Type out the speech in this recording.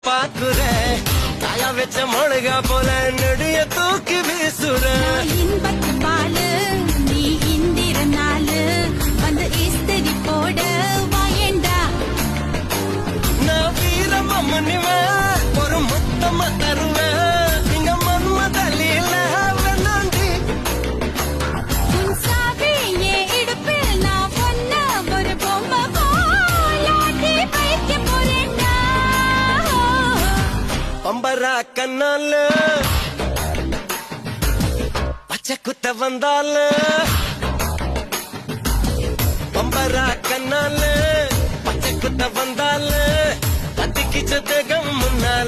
பாக்குற காயா வச்ச மிளகா போல நெடிய தூக்கி வீசுற இன்பத்து பாலு நீ இந்திர நாளு வந்து இஸ்திரி போட வாயண்டா நான் வீரமா முனிவேன் ஒரு முத்தமா தருவேன் இங்க மன்மதலில வேணாண்டி உன் சாவி என் இடுப்பில் நான் பொண்ண ஒரு பொம்மை போலாட்டி வைக்க போறேன்டா பம்பரா கண்ணால பச்சை குத்த வந்தால பம்பரா கண்ணால பச்சை குத்த வந்தால கத்திக்கிச்ச தேகம் முன்னால